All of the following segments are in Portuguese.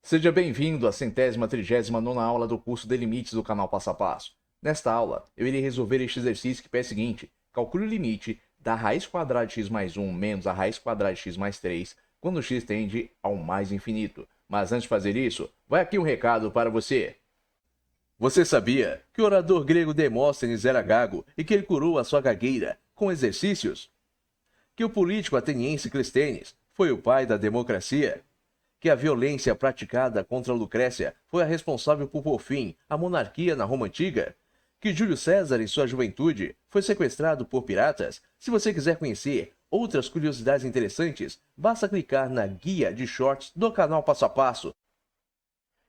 Seja bem-vindo à 139ª aula do curso de limites do canal Passo a Passo. Nesta aula, eu irei resolver este exercício que pede o seguinte: calcule o limite da raiz quadrada de x mais 1 menos a raiz quadrada de x mais 3 quando x tende ao mais infinito. Mas antes de fazer isso, vai aqui um recado para você. Você sabia que o orador grego Demóstenes era gago e que ele curou a sua gagueira com exercícios? Que o político ateniense Clístenes foi o pai da democracia? Que a violência praticada contra Lucrécia foi a responsável por pôr fim à monarquia na Roma Antiga? Que Júlio César, em sua juventude, foi sequestrado por piratas? Se você quiser conhecer outras curiosidades interessantes, basta clicar na guia de shorts do canal Passo a Passo.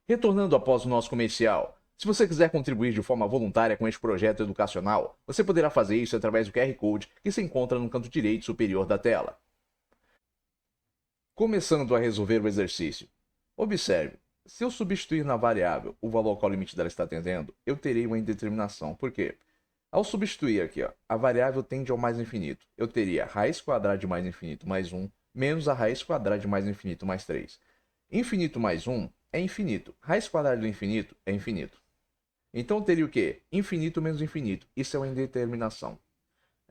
Retornando após o nosso comercial, se você quiser contribuir de forma voluntária com este projeto educacional, você poderá fazer isso através do QR Code que se encontra no canto direito superior da tela. Começando a resolver o exercício. Observe, se eu substituir na variável o valor qual limite dela está tendendo, eu terei uma indeterminação. Por quê? Ao substituir aqui, a variável tende ao mais infinito. Eu teria raiz quadrada de mais infinito mais 1 menos a raiz quadrada de mais infinito mais 3. Infinito mais 1 é infinito. Raiz quadrada do infinito é infinito. Então eu teria o quê? Infinito menos infinito. Isso é uma indeterminação.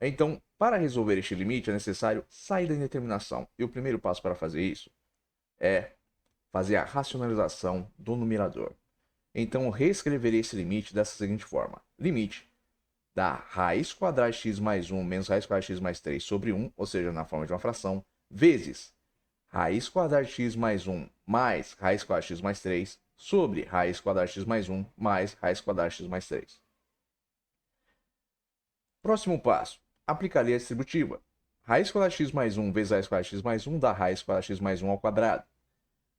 Então, para resolver este limite, é necessário sair da indeterminação. E o primeiro passo para fazer isso é fazer a racionalização do numerador. Então, eu reescreverei esse limite dessa seguinte forma. Limite da raiz quadrada de x mais 1 menos raiz quadrada de x mais 3 sobre 1, ou seja, na forma de uma fração, vezes raiz quadrada de x mais 1 mais raiz quadrada de x mais 3 sobre raiz quadrada de x mais 1 mais raiz quadrada de x mais 3. Próximo passo. Aplicaria a distributiva. Raiz quadrada de x mais 1 vezes raiz quadrada de x mais 1 dá raiz quadrada de x mais 1 ao quadrado.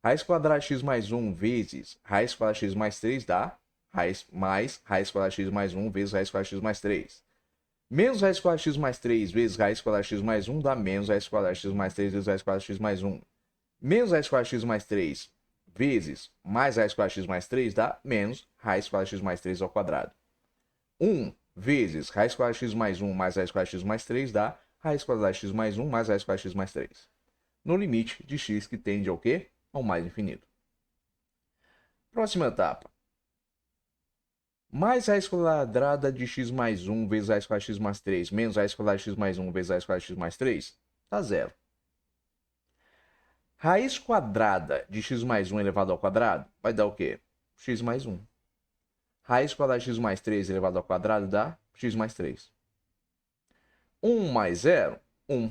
Raiz quadrada de x mais 1 vezes raiz quadrada de x mais 3 dá raiz mais raiz quadrada de x mais 1 vezes raiz quadrada de x mais 3. Menos raiz quadrada de x mais 3 vezes raiz quadrada de x mais 1 dá menos raiz quadrada de x mais 3 vezes raiz quadrada de x mais 1. Menos raiz quadrada de x mais 3 vezes mais raiz quadrada de x mais 3 dá menos raiz quadrada de x mais 3 ao quadrado. 1 vezes raiz quadrada de x mais 1 mais raiz quadrada de x mais 3 dá raiz quadrada de x mais 1 mais raiz quadrada de x mais 3. No limite de x que tende ao quê? Ao mais infinito. Próxima etapa. Mais raiz quadrada de x mais 1 vezes raiz quadrada de x mais 3 menos raiz quadrada de x mais 1 vezes raiz quadrada de x mais 3 dá zero. Raiz quadrada de x mais 1 elevado ao quadrado vai dar o quê? X mais 1. Raiz quadrada de x mais 3 elevado ao quadrado dá x mais 3. 1 mais 0, 1.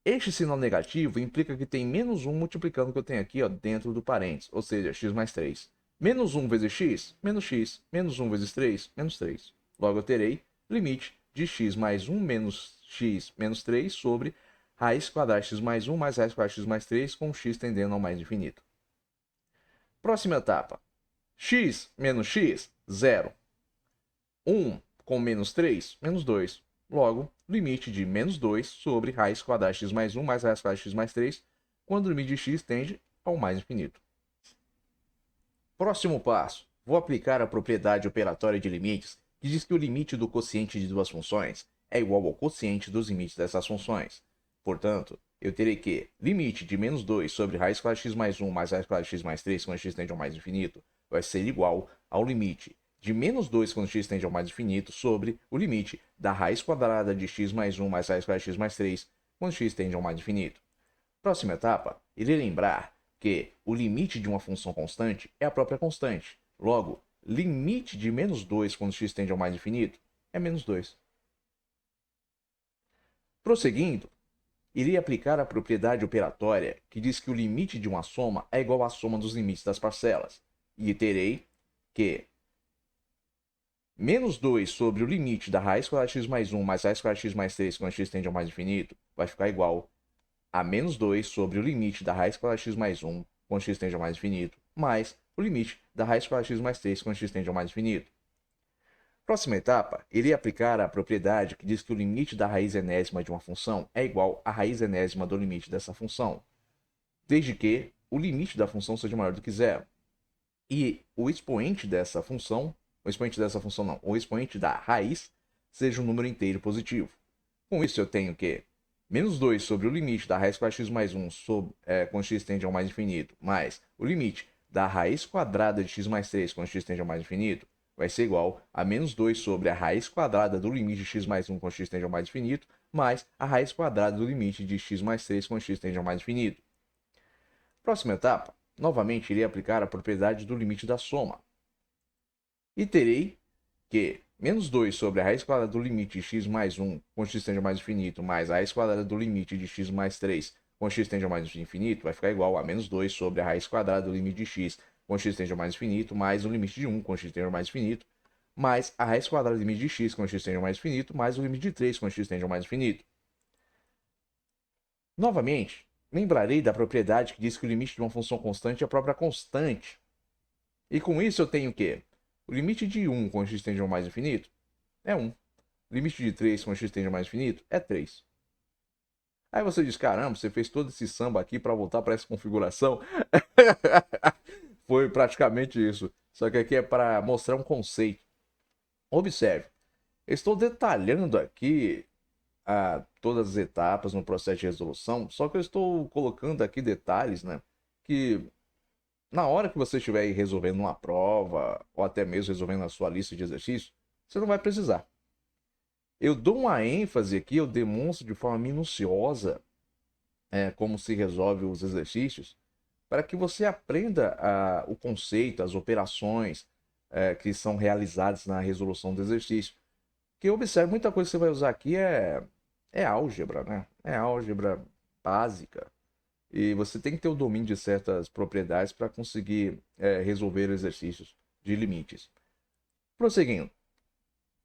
Este sinal negativo implica que tem menos 1 multiplicando o que eu tenho aqui dentro do parênteses, ou seja, x mais 3. Menos 1 vezes x, menos x. Menos 1 vezes 3, menos 3. Logo eu terei limite de x mais 1 menos x menos 3 sobre raiz quadrada de x mais 1 mais raiz quadrada de x mais 3 com x tendendo ao mais infinito. Próxima etapa. X menos x, 0. 1 com menos 3, menos 2. Logo, limite de menos 2 sobre raiz quadrada de x mais 1 mais raiz quadrada de x mais 3, quando o limite de x tende ao mais infinito. Próximo passo. Vou aplicar a propriedade operatória de limites, que diz que o limite do quociente de duas funções é igual ao quociente dos limites dessas funções. Portanto, eu terei que limite de menos 2 sobre raiz quadrada de x mais 1 mais raiz quadrada de x mais 3, quando x tende ao mais infinito, vai ser igual ao limite de menos 2 quando x tende ao mais infinito sobre o limite da raiz quadrada de x mais 1 mais raiz quadrada de x mais 3 quando x tende ao mais infinito. Próxima etapa, irei lembrar que o limite de uma função constante é a própria constante. Logo, limite de menos 2 quando x tende ao mais infinito é menos 2. Prosseguindo, irei aplicar a propriedade operatória que diz que o limite de uma soma é igual à soma dos limites das parcelas. E terei que menos 2 sobre o limite da raiz quadrada de x mais 1 mais raiz quadrada de x mais 3 quando x tende ao mais infinito vai ficar igual a menos 2 sobre o limite da raiz quadrada de x mais 1 quando x tende ao mais infinito mais o limite da raiz quadrada de x mais 3 quando x tende ao mais infinito. Próxima etapa, irei aplicar a propriedade que diz que o limite da raiz enésima de uma função é igual à raiz enésima do limite dessa função, desde que o limite da função seja maior do que zero. E o expoente dessa função o expoente da raiz seja um número inteiro positivo. Com isso eu tenho que menos 2 sobre o limite da raiz quadrada de x mais 1 quando x tende ao mais infinito, mais o limite da raiz quadrada de x mais 3 quando x tende ao mais infinito, vai ser igual a menos 2 sobre a raiz quadrada do limite de x mais 1 quando x tende ao mais infinito, mais a raiz quadrada do limite de x mais 3 quando x tende ao mais infinito. Próxima etapa, novamente irei aplicar a propriedade do limite da soma. E terei que menos 2 sobre a raiz quadrada do limite de x mais 1 quando x tende ao mais infinito, mais a raiz quadrada do limite de x mais 3 quando x tende ao mais infinito, vai ficar igual a menos 2 sobre a raiz quadrada do limite de x quando x tende ao mais infinito, mais o limite de 1 quando x tende ao mais infinito, mais a raiz quadrada do limite de x quando x tende ao mais infinito, mais o limite de 3 quando x tende ao mais infinito. Novamente, lembrarei da propriedade que diz que o limite de uma função constante é a própria constante. E com isso eu tenho que o limite de 1 quando x tende ao mais infinito é 1. O limite de 3 quando x tende ao mais infinito é 3. Aí você diz, caramba, você fez todo esse samba aqui para voltar para essa configuração? Foi praticamente isso. Só que aqui é para mostrar um conceito. Observe, estou detalhando aqui todas as etapas no processo de resolução, só que eu estou colocando aqui detalhes, né, que na hora que você estiver resolvendo uma prova, ou até mesmo resolvendo a sua lista de exercícios, você não vai precisar. Eu dou uma ênfase aqui, eu demonstro de forma minuciosa como se resolve os exercícios, para que você aprenda o conceito, as operações que são realizadas na resolução do exercício. Que observe, muita coisa que você vai usar aqui é álgebra, né? É álgebra básica. E você tem que ter o domínio de certas propriedades para conseguir resolver exercícios de limites. Prosseguindo.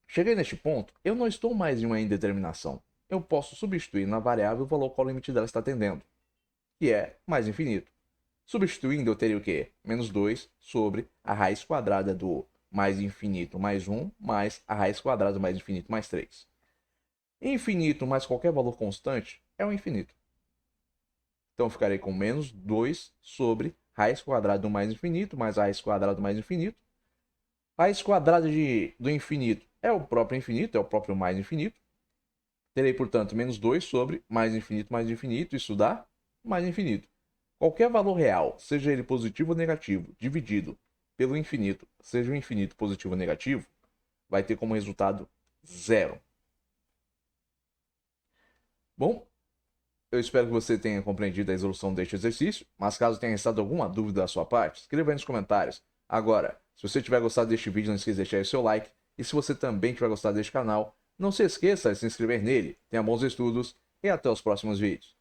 Cheguei neste ponto, eu não estou mais em uma indeterminação. Eu posso substituir na variável o valor qual o limite dela está tendendo, que é mais infinito. Substituindo, eu teria o quê? Menos 2 sobre a raiz quadrada do mais infinito mais 1, mais a raiz quadrada do mais infinito mais 3. Infinito mais qualquer valor constante é o infinito. Então, eu ficarei com menos 2 sobre raiz quadrada do mais infinito, mais a raiz quadrada do mais infinito. A raiz quadrada do infinito é o próprio infinito, é o próprio mais infinito. Terei, portanto, menos 2 sobre mais infinito, isso dá mais infinito. Qualquer valor real, seja ele positivo ou negativo, dividido pelo infinito, seja o infinito positivo ou negativo, vai ter como resultado zero. Bom, eu espero que você tenha compreendido a resolução deste exercício, mas caso tenha restado alguma dúvida da sua parte, escreva aí nos comentários. Agora, se você tiver gostado deste vídeo, não esqueça de deixar o seu like, e se você também tiver gostado deste canal, não se esqueça de se inscrever nele. Tenha bons estudos e até os próximos vídeos.